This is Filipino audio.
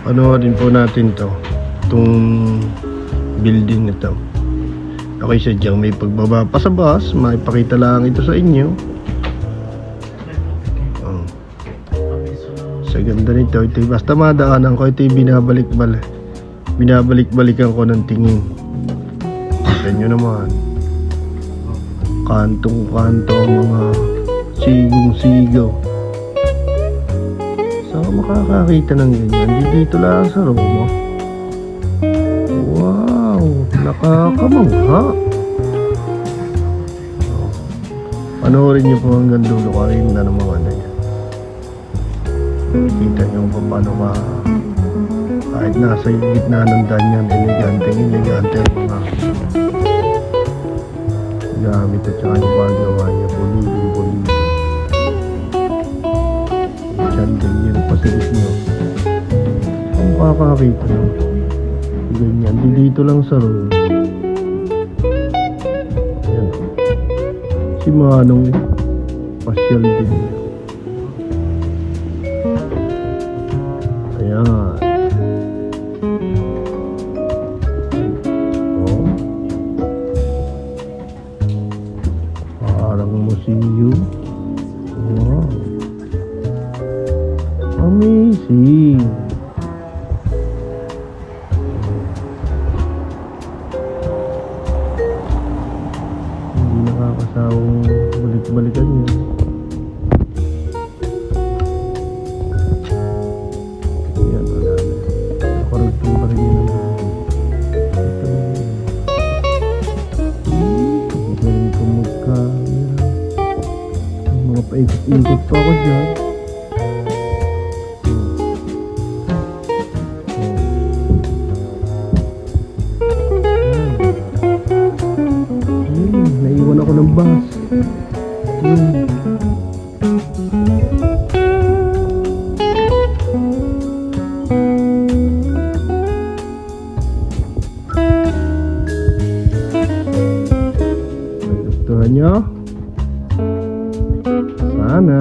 Panoorin po natin itong building na to. Okay, sadyang may pagbaba pa sa bus. Maipakita lang ito sa inyo. Sa ganda nito, ito basta madaanan ko, ito binabalik-balikan ko ng tingin. Kita nyo naman, kantong-kanto ang mga sigong-sigaw. Saan ka makakakita ng ganyan? Dito lang sa Roma. Wow, nakakamangha. Panoorin nyo po hanggang dulo, kain na ng mga yan. Kita nyo kung paano kahit nasa gitna ng danyan, elegante ang mga gamit at saka yung paggawa niya, buligin. Chandel yung pasilis nyo. Kung makakakita nyo, ganyan, dito lang sa room. Ayan. Si Manong pasyal din niya. Ayan. Oh. Parang museum. Wow. Amazing. Hindi nakakasawang balik-balikan niya. Paikot-ikot pa ako dyan. Naiwan ako ng bus. Nagustuhan nyo? Sana.